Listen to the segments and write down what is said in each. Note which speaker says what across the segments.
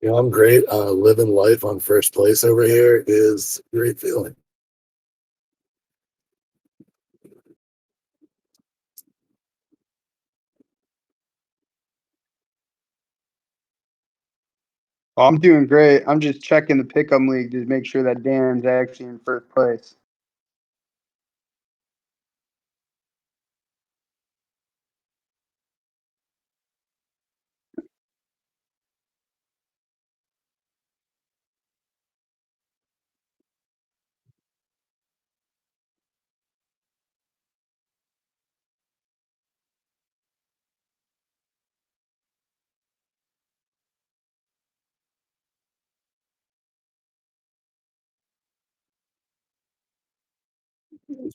Speaker 1: I'm great. Living life on first place over here is a great feeling.
Speaker 2: Oh, I'm doing great. I'm just checking the pick'em league to make sure that Dan's actually in first place.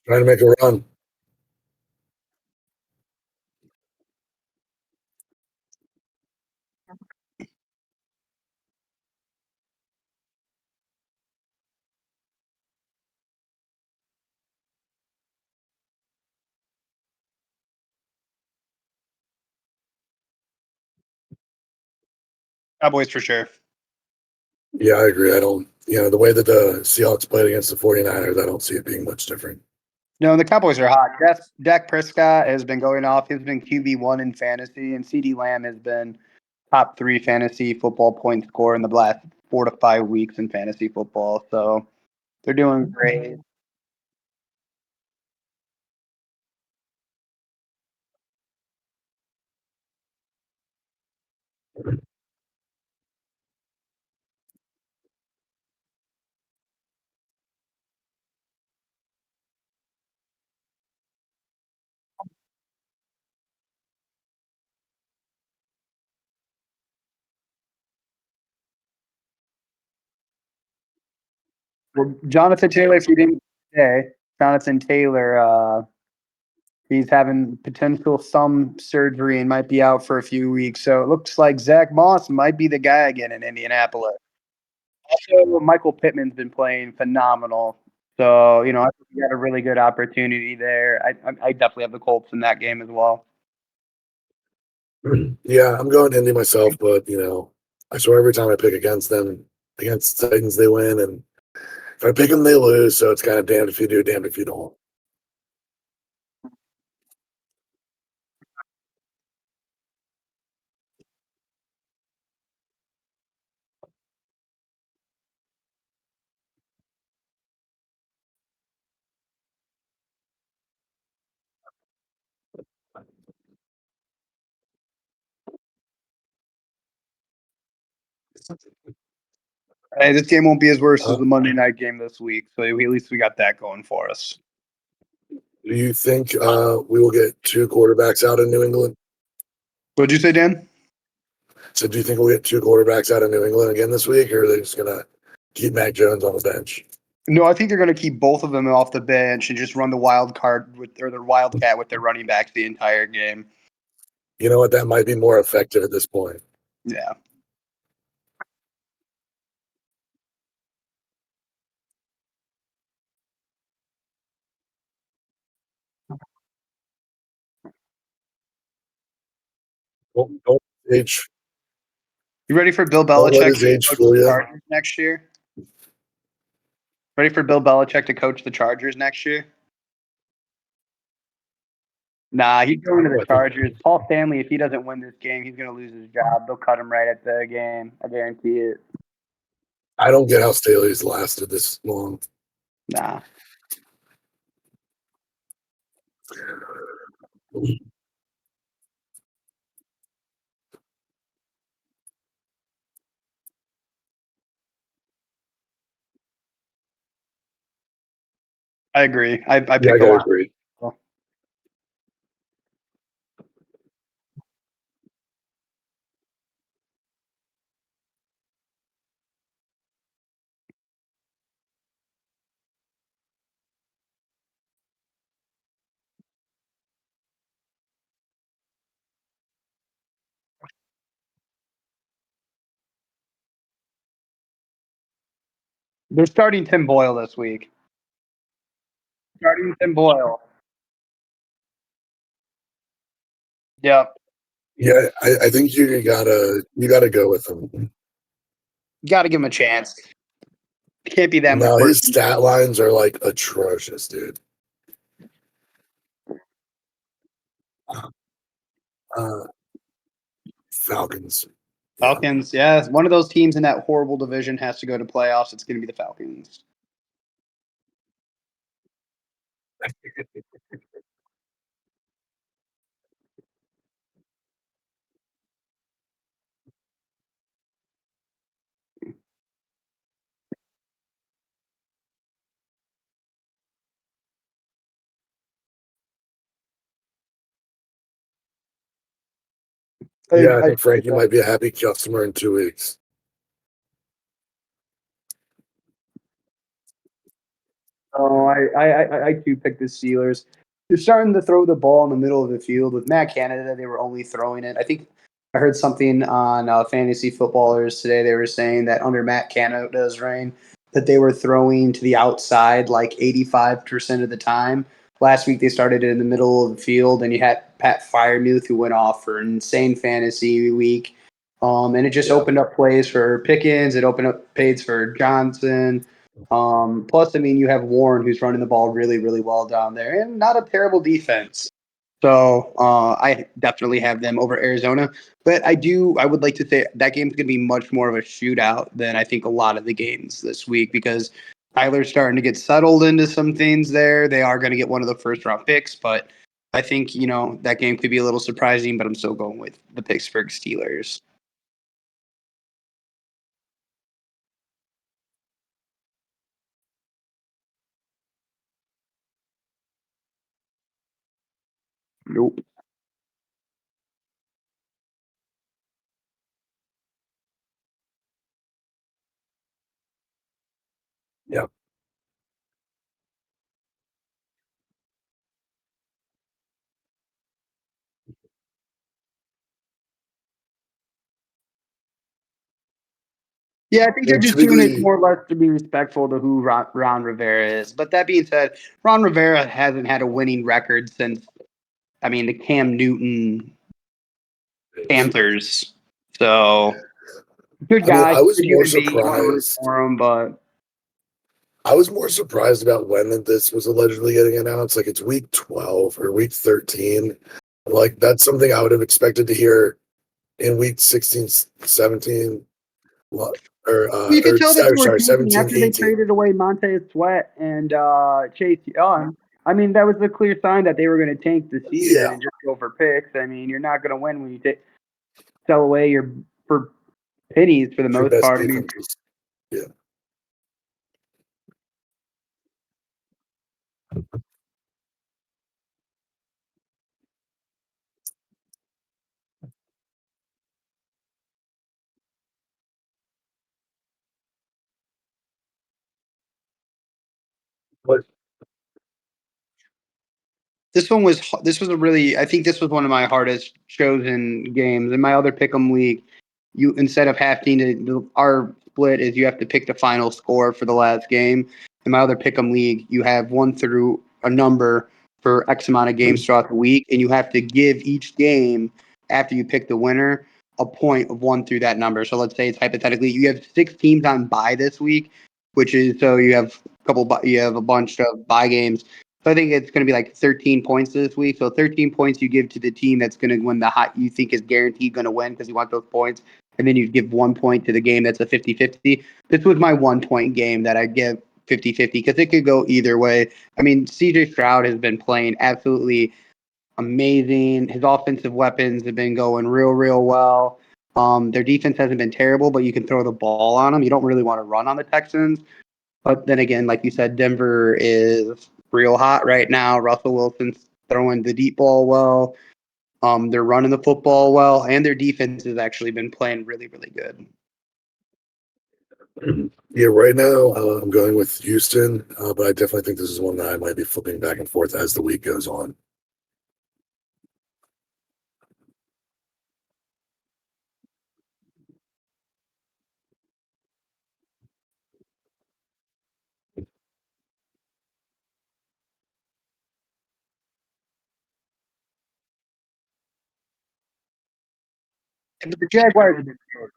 Speaker 1: Trying to make a run.
Speaker 2: Cowboys for sure.
Speaker 1: Yeah, I agree. I don't, the way that the Seahawks played against the 49ers, I don't see it being much different.
Speaker 2: No, the Cowboys are hot. Dak Prescott has been going off. He's been QB1 in fantasy, and CeeDee Lamb has been top 3 fantasy football point scorer in the last 4 to 5 weeks in fantasy football. So they're doing great. Well, Jonathan Taylor, if you didn't say, Jonathan Taylor, he's having potential thumb surgery and might be out for a few weeks. So it looks like Zach Moss might be the guy again in Indianapolis. Also, Michael Pittman's been playing phenomenal. So, I think we got a really good opportunity there. I definitely have the Colts in that game as well.
Speaker 1: Yeah, I'm going Indy myself, but I swear every time I pick against them, against the Titans, they win, and if I pick them, they lose. So it's kind of damned if you do, damned if you don't.
Speaker 2: Hey, this game won't be as worse as
Speaker 1: Uh,
Speaker 2: the Monday night game this week. So at least we got that going for us.
Speaker 1: do you think we will get two quarterbacks out in New England?
Speaker 2: What'd you say, Dan?
Speaker 1: So do you think we'll get two quarterbacks out of New England again this week, or are they just gonna keep Mac Jones on the bench?
Speaker 2: No, I think they're going to keep both of them off the bench and just run the wild card or the wildcat with their running backs the entire game.
Speaker 1: You know what? That might be more effective at this point.
Speaker 2: Yeah.
Speaker 1: Don't age.
Speaker 2: You ready for Bill
Speaker 1: Don't let
Speaker 2: Belichick
Speaker 1: his
Speaker 2: to
Speaker 1: age
Speaker 2: coach
Speaker 1: fool
Speaker 2: the
Speaker 1: you.
Speaker 2: Chargers next year? Ready for Bill Belichick to coach the Chargers next year? Nah, he's going to the
Speaker 1: I think
Speaker 2: Chargers. Paul Stanley, if he doesn't win this game, he's going to lose his job. They'll cut him right at the game. I guarantee it.
Speaker 1: I don't get how Staley's lasted this long.
Speaker 2: Nah, I agree. I
Speaker 1: Yeah, I
Speaker 2: picked the
Speaker 1: gotta
Speaker 2: line.
Speaker 1: agree.
Speaker 2: They're starting Tim Boyle this week. Starting Tim Boyle. Yep.
Speaker 1: Yeah, I think you gotta go with him.
Speaker 2: Got to give him a chance. Can't be that much
Speaker 1: No,
Speaker 2: worse.
Speaker 1: his stat lines are like atrocious, dude. Uh, Falcons. Yeah.
Speaker 2: Falcons, yeah, one of those teams in that horrible division has to go to playoffs. It's going to be the Falcons.
Speaker 1: Yeah, I
Speaker 2: I
Speaker 1: think Frankie might be a happy customer in 2 weeks.
Speaker 2: Oh, I too picked the Steelers. They're starting to throw the ball in the middle of the field with Matt Canada. They were only throwing it. I think I heard something on Fantasy Footballers today. They were saying that under Matt Canada's reign, that they were throwing to the outside like 85% of the time. Last week they started it in the middle of the field, and you had Pat Firemuth who went off for an insane fantasy week. And it just
Speaker 1: Yeah.
Speaker 2: opened up plays for Pickens. It opened up plays for Johnson. Plus, I mean, you have Warren who's running the ball really, really well down there, and not a terrible defense. So I definitely have them over Arizona. But I would like to say that game's going to be much more of a shootout than I think a lot of the games this week because Tyler's starting to get settled into some things there. They are going to get one of the first round picks, but I think, that game could be a little surprising, but I'm still going with the Pittsburgh Steelers. Nope.
Speaker 1: Yeah.
Speaker 2: Yeah, I think they're
Speaker 1: And
Speaker 2: just doing it
Speaker 1: typically,
Speaker 2: more or less to be respectful to who Ron Rivera is. But that being said, Ron Rivera hasn't had a winning record since, I mean, the Cam Newton Panthers. So, good
Speaker 1: I mean,
Speaker 2: guy,
Speaker 1: I was
Speaker 2: good
Speaker 1: more
Speaker 2: human being. You want to root
Speaker 1: surprised.
Speaker 2: for him, but
Speaker 1: I was more surprised about when that this was allegedly getting announced. Like it's week 12 or week 13. Like that's something I would have expected to hear in week 16, 17,
Speaker 2: you could tell that they were
Speaker 1: sorry,
Speaker 2: thinking
Speaker 1: 17,
Speaker 2: after they
Speaker 1: 18.
Speaker 2: traded away Montez Sweat and Chase Young. I mean, that was a clear sign that they were going to tank the season
Speaker 1: Yeah,
Speaker 2: and just go for picks. I mean, you're not going to win when you sell away your for pennies for the
Speaker 1: your
Speaker 2: most
Speaker 1: best
Speaker 2: part. I mean,
Speaker 1: defenses. Yeah. But
Speaker 2: this was a really, I think this was one of my hardest chosen games. In my other pick'em league, you instead of having to our split is you have to pick the final score for the last game. In my other pick'em league, you have one through a number for X amount of games throughout the week, and you have to give each game after you pick the winner a point of one through that number. So let's say it's hypothetically you have 6 teams on bye this week, which is so you have a bunch of bye games. So I think it's going to be like 13 points this week. So 13 points you give to the team that's going to win the hot you think is guaranteed going to win because you want those points. And then you give 1 point to the game that's a 50-50. This was my 1 point game that I give 50-50 because it could go either way. I mean, CJ Stroud has been playing absolutely amazing. His offensive weapons have been going real, real well. Their defense hasn't been terrible, but you can throw the ball on them. You don't really want to run on the Texans. But then again, like you said, Denver is real hot right now. Russell Wilson's throwing the deep ball well. They're running the football well, and their defense has actually been playing really, really good.
Speaker 1: yeah, right now I'm going with Houston, but I definitely think this is one that I might be flipping back and forth as the week goes on.
Speaker 2: But the Jaguars have been good.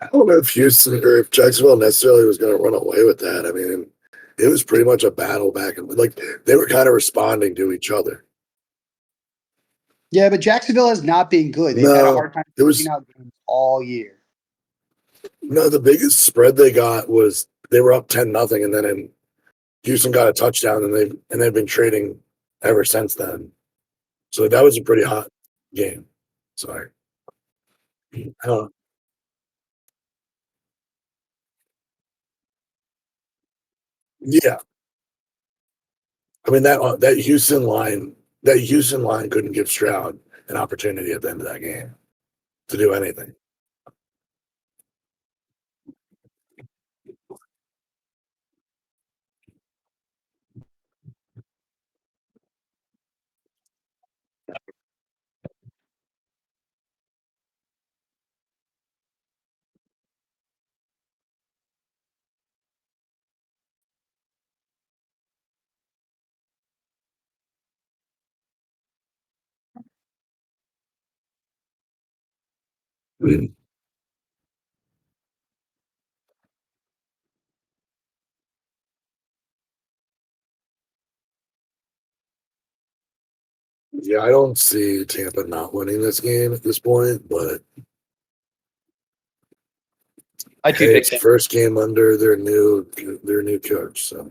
Speaker 1: I don't know if Houston or if Jacksonville necessarily was going to run away with that. I mean, it was pretty much a battle back and like they were kind of responding to each other.
Speaker 2: Yeah, but Jacksonville has not been good. They've had a
Speaker 1: No,
Speaker 2: hard time
Speaker 1: it
Speaker 2: picking
Speaker 1: was
Speaker 2: out games all year.
Speaker 1: no, the biggest spread they got was they were up 10-0, and then Houston got a touchdown, and they've been trading ever since then. So that was a pretty hot game. Sorry. Uh, yeah, I mean that Houston line couldn't give Stroud an opportunity at the end of that game to do anything. Yeah, I don't see Tampa not winning this game at this point, but
Speaker 2: I do
Speaker 1: hey,
Speaker 2: pick
Speaker 1: it's the
Speaker 2: Tampa.
Speaker 1: first game under their new coach. So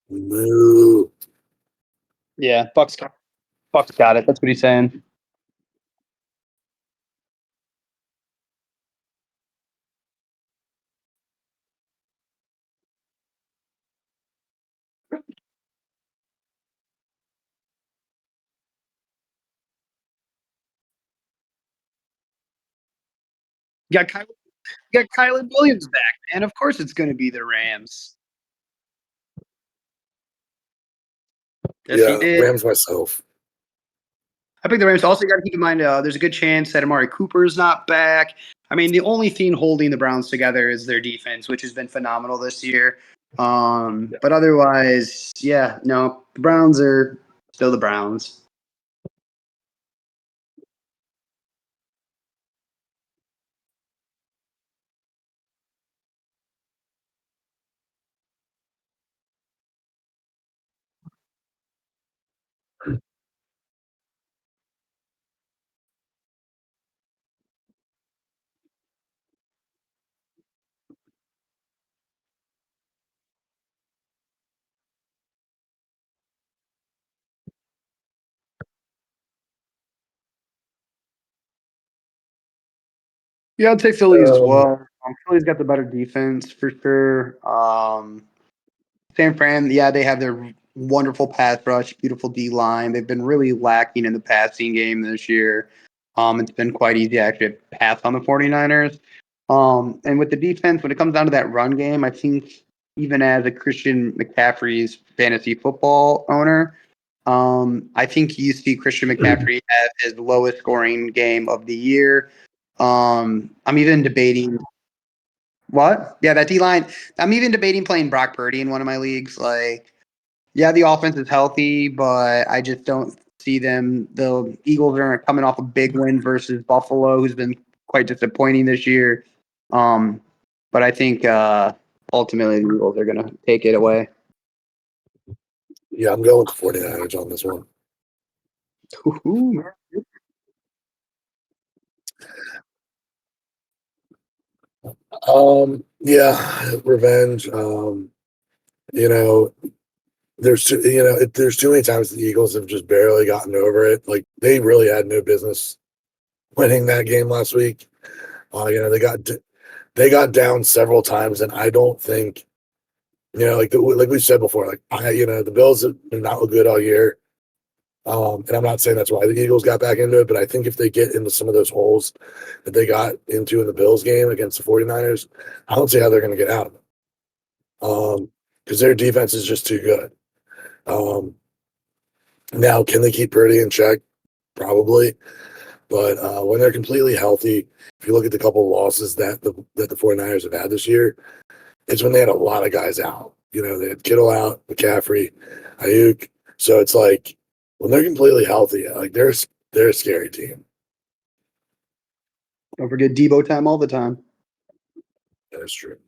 Speaker 1: no,
Speaker 2: Yeah, Bucks got it. That's what he's saying. You got Kylan Williams back, man. Of course, it's going to be the Rams. Yes, he
Speaker 1: yeah,
Speaker 2: did.
Speaker 1: Rams myself.
Speaker 2: I think the Rams also got to keep in mind there's a good chance that Amari Cooper is not back. I mean, the only thing holding the Browns together is their defense, which has been phenomenal this year. But otherwise, yeah, no, the Browns are still the Browns. Yeah, I'd say Philly as
Speaker 1: Um,
Speaker 2: well. Philly's got the better defense for sure. San Fran, yeah, they have their wonderful pass rush, beautiful D line. They've been really lacking in the passing game this year. It's been quite easy to actually pass on the 49ers. And with the defense, when it comes down to that run game, I think even as a Christian McCaffrey's fantasy football owner, I think you see Christian McCaffrey have his lowest scoring game of the year. I'm even debating what? Yeah, that D line. I'm even debating playing Brock Purdy in one of my leagues. Like, yeah, the offense is healthy, but I just don't see them. The Eagles are coming off a big win versus Buffalo, who's been quite disappointing this year. Um, but I think ultimately the Eagles are going to take it away.
Speaker 1: yeah, I'm going with the 49ers on this one.
Speaker 2: Ooh,
Speaker 1: Yeah, revenge. You know, there's too many times the Eagles have just barely gotten over it. Like they really had no business winning that game last week. They got down several times, and I don't think like we said before, like the Bills have not looked good all year. And I'm not saying that's why the Eagles got back into it, but I think if they get into some of those holes that they got into in the Bills game against the 49ers, I don't see how they're going to get out of it. Because their defense is just too good. Um, Now, can they keep Purdy in check? Probably. But when they're completely healthy, if you look at the couple of losses that the 49ers have had this year, it's when they had a lot of guys out. They had Kittle out, McCaffrey, Ayuk. So it's like when they're completely healthy, like they're a scary team.
Speaker 2: Don't forget Debo time all the time.
Speaker 1: That's true.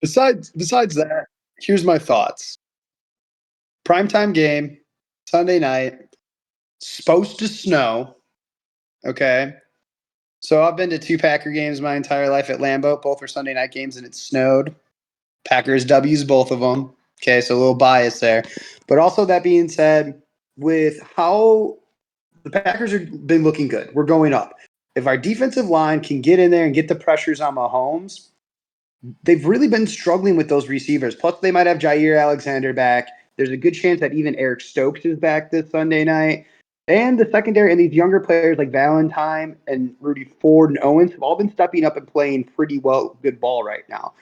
Speaker 2: Besides that, here's my thoughts. Primetime game, Sunday night, supposed to snow. Okay. So I've been to 2 Packer games my entire life at Lambeau. Both were Sunday night games, and it snowed. Packers W's, both of them. Okay, so a little bias there. But also, that being said, with how the Packers have been looking good, we're going up. If our defensive line can get in there and get the pressures on Mahomes, they've really been struggling with those receivers. Plus, they might have Jair Alexander back. There's a good chance that even Eric Stokes is back this Sunday night. And the secondary and these younger players like Valentine and Rudy Ford and Owens have all been stepping up and playing pretty well, good ball right now.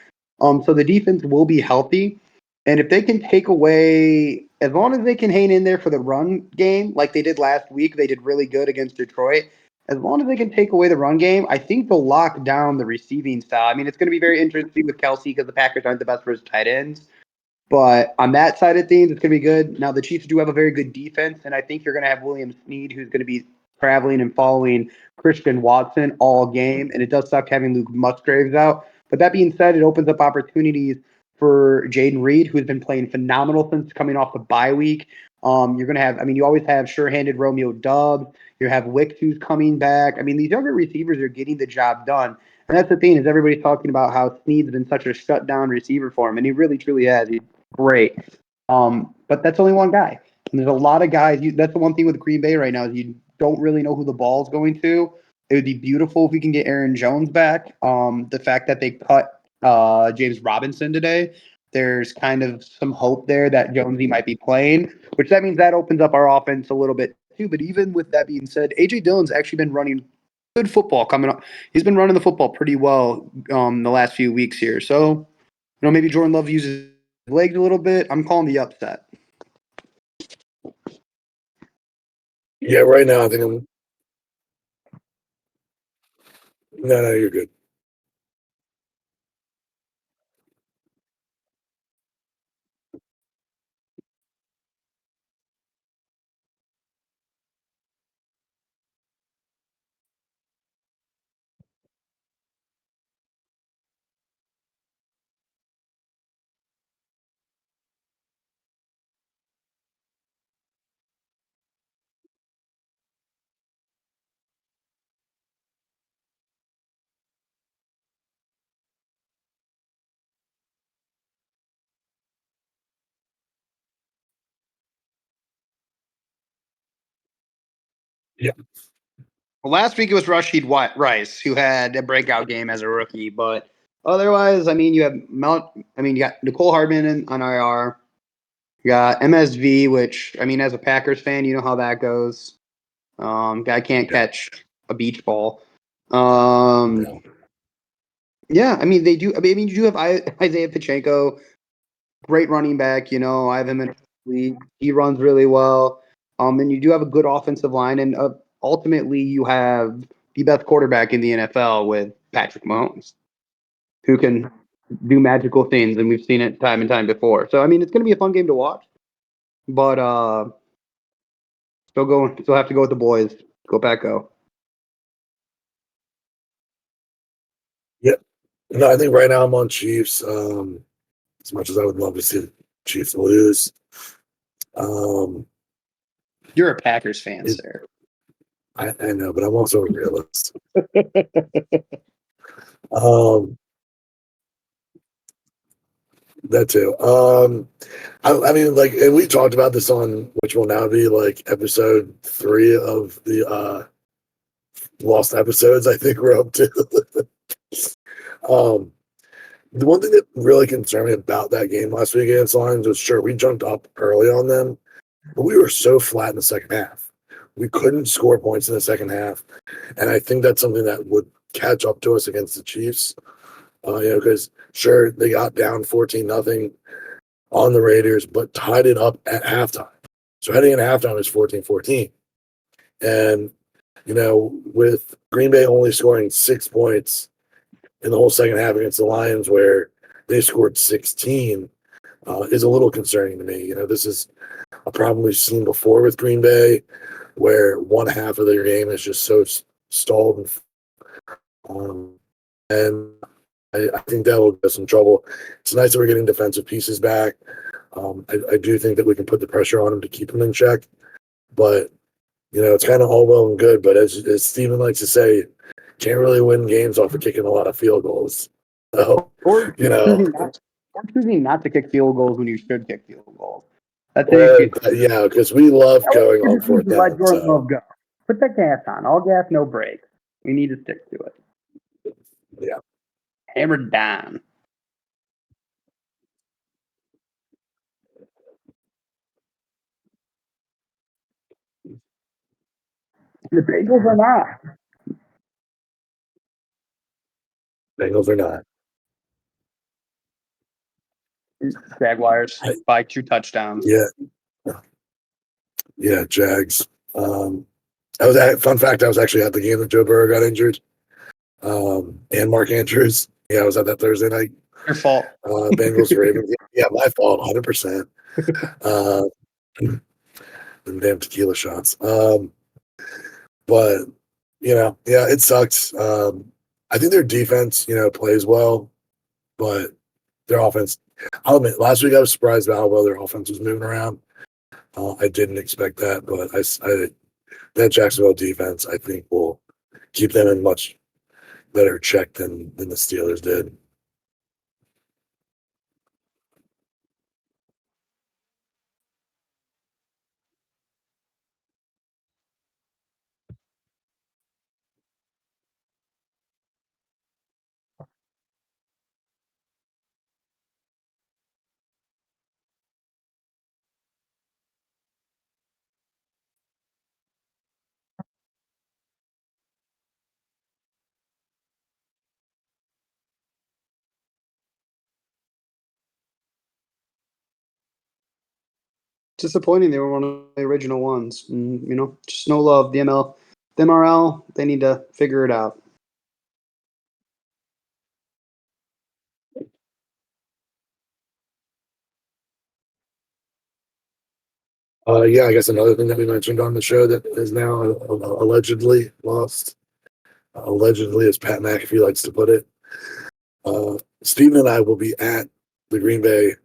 Speaker 2: So the defense will be healthy. And if they can take away, as long as they can hang in there for the run game, like they did last week, they did really good against Detroit. As long as they can take away the run game, I think they'll lock down the receiving style. I mean, it's going to be very interesting with Kelsey because the Packers aren't the best for his tight ends. But on that side of things, it's going to be good. Now, the Chiefs do have a very good defense, and I think you're going to have William Snead, who's going to be traveling and following Christian Watson all game. And it does suck having Luke Musgraves out. But that being said, it opens up opportunities for Jaden Reed, who's been playing phenomenal since coming off the bye week. You're going to have, I mean, you always have sure-handed Romeo Doubs. You have Wicks who's coming back. I mean, these younger receivers are getting the job done. And that's the thing is everybody's talking about how Snead's been such a shutdown receiver for him, and he really, truly has. He's great. But that's only one guy. And there's a lot of guys. That's the one thing with Green Bay right now is you don't really know who the ball's going to. It would be beautiful if we can get Aaron Jones back. The fact that they cut James Robinson today, there's kind of some hope there that Jonesy might be playing, which that means that opens up our offense a little bit too. But even with that being said, AJ Dillon's actually been running good football coming up. He's been running the football pretty well the last few weeks here. So, maybe Jordan Love uses his legs a little bit. I'm calling the upset.
Speaker 1: Yeah, right now I think I'm. No, you're good. Yeah,
Speaker 2: Well, last week it was Rashid Rice who had a breakout game as a rookie, but otherwise, I mean, you have you got Nicole Hardman on IR. You got MSV, which I mean, as a Packers fan, you know how that goes. Guy can't catch a beach ball.
Speaker 1: no.
Speaker 2: Yeah, I mean they do. I mean, you do have Isaiah Pachenko, great running back. I have him in the league. He runs really well. And you do have a good offensive line, and ultimately you have the best quarterback in the NFL with Patrick Mahomes, who can do magical things, and we've seen it time and time before. So I mean, it's going to be a fun game to watch, but still have to go with the boys. Go Pack, go.
Speaker 1: Yep. No, I think right now I'm on Chiefs. As much as I would love to see the Chiefs lose.
Speaker 2: You're a Packers fan,
Speaker 1: It-
Speaker 2: sir.
Speaker 1: I know, but I'm also a realist. Um, that too. I mean, like, and we talked about this on which will now be like episode 3 of the lost episodes. I think we're up to. um, the one thing that really concerned me about that game last week against Lions was sure we jumped up early on them, but we were so flat in the second half. We couldn't score points in the second half, and I think that's something that would catch up to us against the Chiefs. Because sure they got down 14-0, on the Raiders, but tied it up at halftime. So heading into halftime is 14-14. And, with Green Bay only scoring 6 points in the whole second half against the Lions, where they scored 16, is a little concerning to me. This is a problem we've seen before with Green Bay, where one half of their game is just so stalled. And I think that will get us in trouble. It's nice that we're getting defensive pieces back. I do think that we can put the pressure on them to keep them in check. But, it's kind of all well and good. But as Steven likes to say, can't really win games off of kicking a lot of field goals. So,
Speaker 2: Or choosing not to kick field goals when you should kick field goals. That's
Speaker 1: yeah, because we love going on fourth down.
Speaker 2: Let Jordan Love go. Put the gas on. All gas, no brakes. We need to stick to it.
Speaker 1: Yeah.
Speaker 2: Hammered down. The Bengals are not.
Speaker 1: Bengals are not.
Speaker 2: Jaguars by 2 touchdowns.
Speaker 1: Yeah, Jags. Fun fact, I was actually at the game that Joe Burrow got injured. And Mark Andrews. Yeah, I was at that Thursday night.
Speaker 2: Your fault.
Speaker 1: Bengals Ravens. Yeah, my fault, 100%. And damn tequila shots. But yeah, it sucks. I think their defense, plays well, but their offense. I'll admit, last week I was surprised about how well their offense was moving around. I didn't expect that, but that Jacksonville defense, I think, will keep them in much better check than the Steelers did.
Speaker 2: Disappointing. They were one of the original ones. And, just no love. The MRL, they need to figure it out.
Speaker 1: Yeah, I guess another thing that we mentioned on the show that is now allegedly lost. Allegedly, as Pat McAfee likes to put it. Steven and I will be at the Green Bay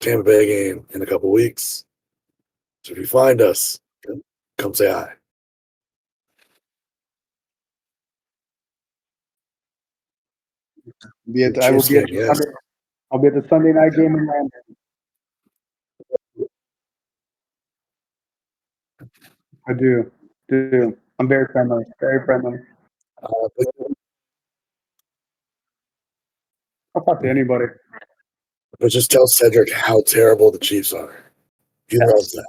Speaker 1: Tampa Bay game in a couple weeks. So if you find us, come say hi.
Speaker 2: I'll be at the Sunday night game in London. I do. I'm very friendly. Very friendly. I'll talk to anybody.
Speaker 1: But just tell Cedric how terrible the Chiefs are. He loves that.